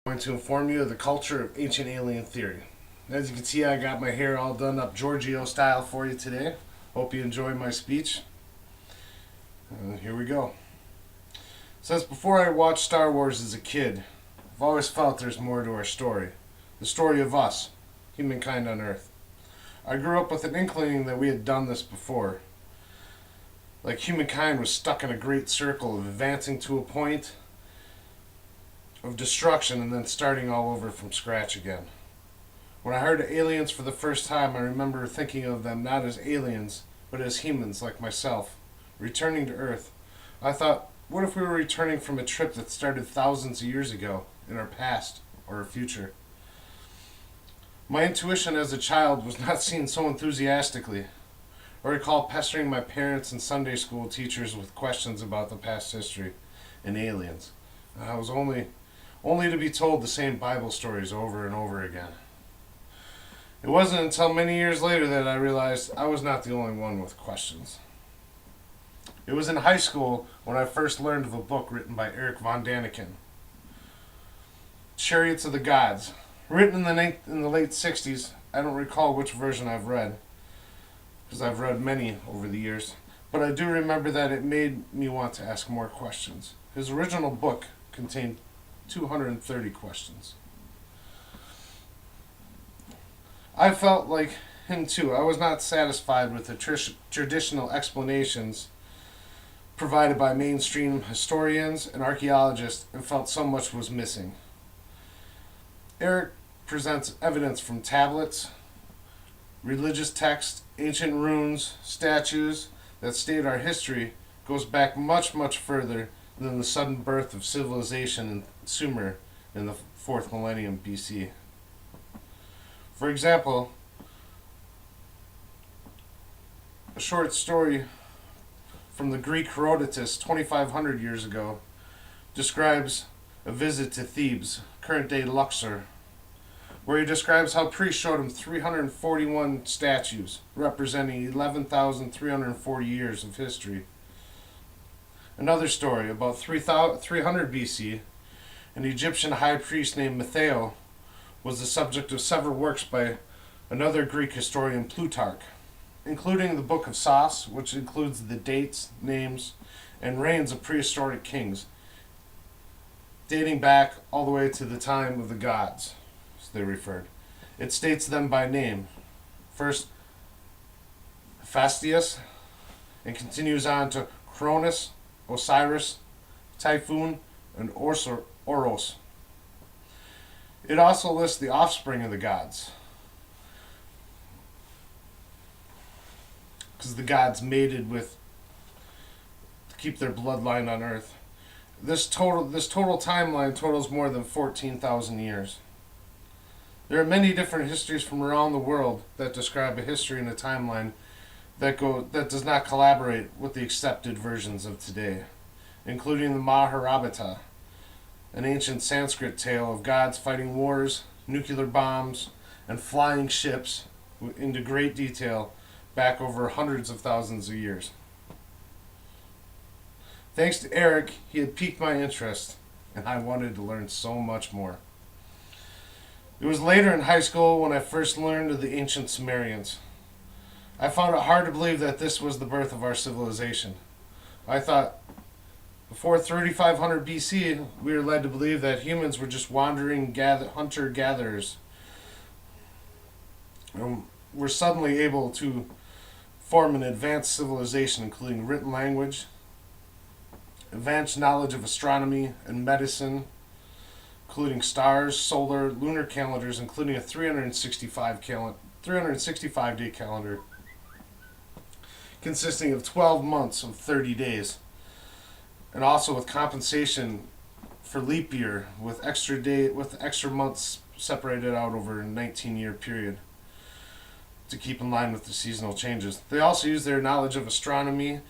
Going to inform you of the culture of ancient alien theory. As you can see, I got my hair all done up Giorgio style for you today. Hope you enjoyed my speech. And here we go. Since before I watched Star Wars as a kid, I've always felt there's more to our story. The story of us, humankind on Earth. I grew up with an inkling that we had done this before. Like humankind was stuck in a great circle of advancing to a point of destruction and then starting all over from scratch again. When I heard of aliens for the first time, I remember thinking of them not as aliens, but as humans like myself, returning to Earth. I thought, what if we were returning from a trip that started thousands of years ago, in our past or our future? My intuition as a child was not seen so enthusiastically. I recall pestering my parents and Sunday school teachers with questions about the past history and aliens. I was only to be told the same Bible stories over and over again. It wasn't until many years later that I realized I was not the only one with questions. It was in high school when I first learned of a book written by Erich von Däniken, Chariots of the Gods. Written in the late 60s, I don't recall which version I've read, because I've read many over the years, but I do remember that it made me want to ask more questions. His original book contained 230 questions. I felt like him too. I was not satisfied with the traditional explanations provided by mainstream historians and archaeologists and felt so much was missing. Eric presents evidence from tablets, religious texts, ancient runes, statues that state our history goes back much, much further than the sudden birth of civilization in Sumer in the 4th millennium BC. For example, a short story from the Greek Herodotus 2,500 years ago describes a visit to Thebes, current-day Luxor, where he describes how priests showed him 341 statues representing 11,340 years of history. Another story, about 300 BC, an Egyptian high priest named Matheo was the subject of several works by another Greek historian, Plutarch, including the Book of Sos, which includes the dates, names, and reigns of prehistoric kings, dating back all the way to the time of the gods, as they referred. It states them by name. First, Hephaestus, and continues on to Cronus, Osiris, Typhon, and Oros. It also lists the offspring of the gods, because the gods mated with to keep their bloodline on Earth. This total timeline totals more than 14,000 years. There are many different histories from around the world that describe a history and a timeline that does not collaborate with the accepted versions of today, including the Mahabharata, an ancient Sanskrit tale of gods fighting wars, nuclear bombs, and flying ships into great detail back over hundreds of thousands of years. Thanks to Eric, he had piqued my interest, and I wanted to learn so much more. It was later in high school when I first learned of the ancient Sumerians. I found it hard to believe that this was the birth of our civilization. I thought, before 3500 BC, we were led to believe that humans were just wandering hunter-gatherers, and were suddenly able to form an advanced civilization, including written language, advanced knowledge of astronomy and medicine, including stars, solar, lunar calendars, including a 365-day calendar consisting of 12 months of 30 days, and also with compensation for leap year with extra months separated out over a 19-year period to keep in line with the seasonal changes. They also use their knowledge of astronomy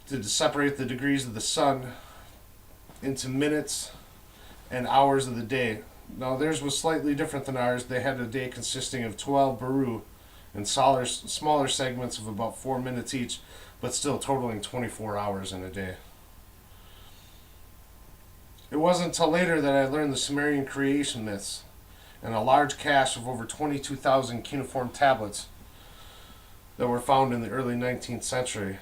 to separate the degrees of the sun into minutes and hours of the day. Now theirs was slightly different than ours. They had a day consisting of 12 baru and smaller segments of about 4 minutes each, but still totaling 24 hours in a day. It wasn't until later that I learned the Sumerian creation myths and a large cache of over 22,000 cuneiform tablets that were found in the early 19th century.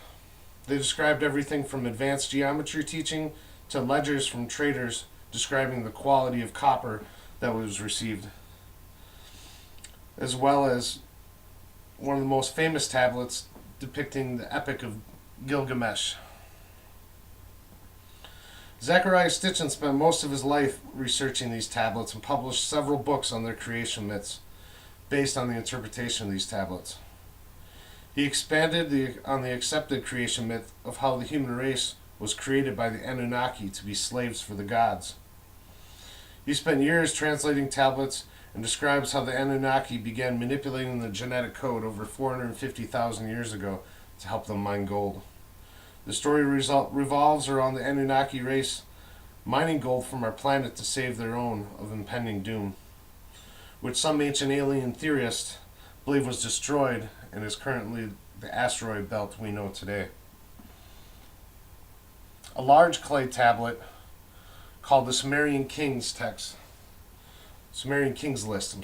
They described everything from advanced geometry teaching to ledgers from traders describing the quality of copper that was received, as well as one of the most famous tablets depicting the Epic of Gilgamesh. Zechariah Stitchin spent most of his life researching these tablets and published several books on their creation myths based on the interpretation of these tablets. He expanded on the accepted creation myth of how the human race was created by the Anunnaki to be slaves for the gods. He spent years translating tablets and describes how the Anunnaki began manipulating the genetic code over 450,000 years ago to help them mine gold. The story revolves around the Anunnaki race mining gold from our planet to save their own of impending doom, which some ancient alien theorists believe was destroyed and is currently the asteroid belt we know today. A large clay tablet called the Sumerian Kings List,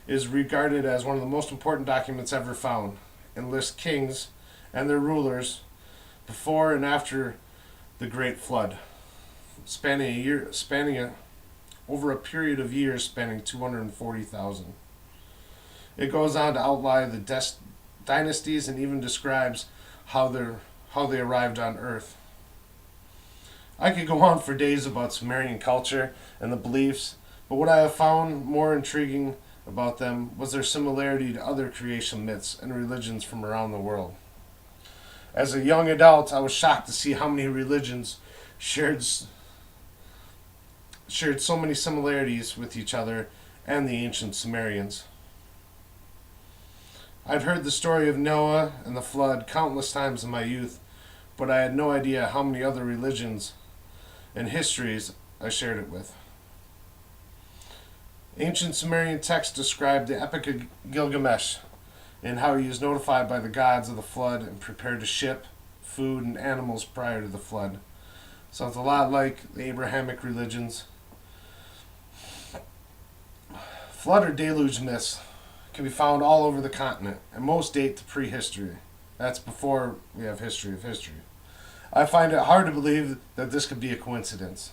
is regarded as one of the most important documents ever found, and lists kings and their rulers before and after the Great Flood, over a period of years spanning 240,000. It goes on to outline the dynasties and even describes how they arrived on Earth. I could go on for days about Sumerian culture and the beliefs, but what I have found more intriguing about them was their similarity to other creation myths and religions from around the world. As a young adult, I was shocked to see how many religions shared so many similarities with each other and the ancient Sumerians. I'd heard the story of Noah and the flood countless times in my youth, but I had no idea how many other religions and histories I shared it with. Ancient Sumerian texts describe the Epic of Gilgamesh and how he was notified by the gods of the flood and prepared to ship food and animals prior to the flood. Sounds a lot like the Abrahamic religions. Flood or deluge myths can be found all over the continent, and most date to prehistory. That's before we have history of history. I find it hard to believe that this could be a coincidence.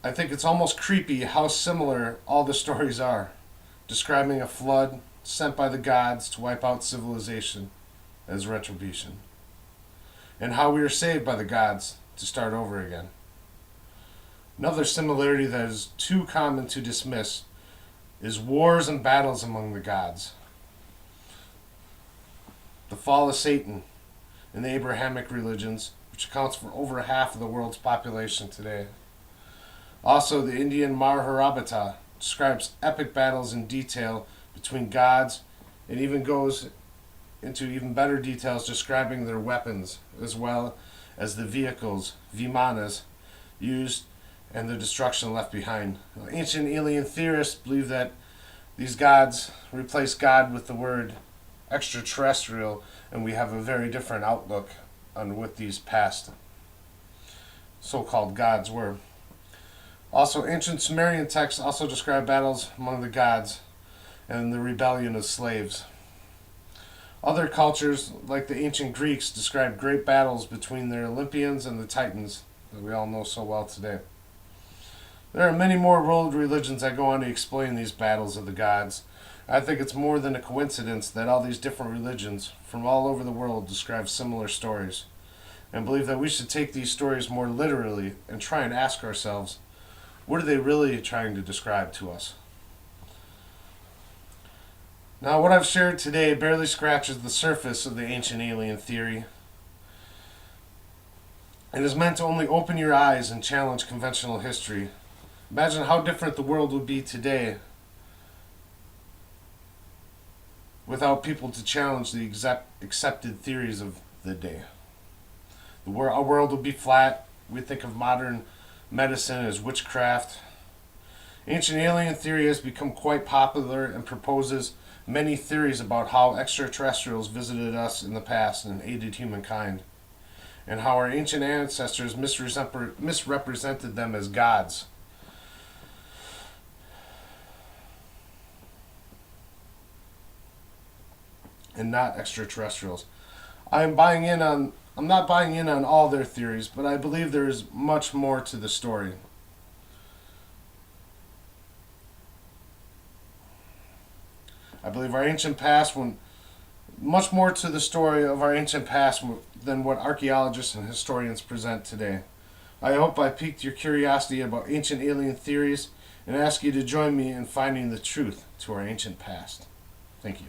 I think it's almost creepy how similar all the stories are, describing a flood sent by the gods to wipe out civilization as retribution, and how we are saved by the gods to start over again. Another similarity that is too common to dismiss is wars and battles among the gods. The fall of Satan in the Abrahamic religions, which accounts for over half of the world's population today. Also, the Indian Mahabharata describes epic battles in detail between gods and even goes into even better details describing their weapons as well as the vehicles, vimanas, used and the destruction left behind. Ancient alien theorists believe that these gods replace God with the word extraterrestrial, and we have a very different outlook on what these past so-called gods were. Also, ancient Sumerian texts also describe battles among the gods and the rebellion of slaves. Other cultures, like the ancient Greeks, describe great battles between the Olympians and the Titans that we all know so well today. There are many more world religions that go on to explain these battles of the gods. I think it's more than a coincidence that all these different religions from all over the world describe similar stories, and believe that we should take these stories more literally and try and ask ourselves, what are they really trying to describe to us? Now, what I've shared today barely scratches the surface of the ancient alien theory. It is meant to only open your eyes and challenge conventional history. Imagine how different the world would be today without people to challenge the accepted theories of the day. Our world would be flat. We think of modern medicine as witchcraft. Ancient alien theory has become quite popular and proposes many theories about how extraterrestrials visited us in the past and aided humankind. and how our ancient ancestors misrepresented them as gods. And not extraterrestrials. I'm not buying in on all their theories, but I believe there is much more to the story. I believe our ancient past, much more to the story of our ancient past than what archaeologists and historians present today. I hope I piqued your curiosity about ancient alien theories and ask you to join me in finding the truth to our ancient past. Thank you.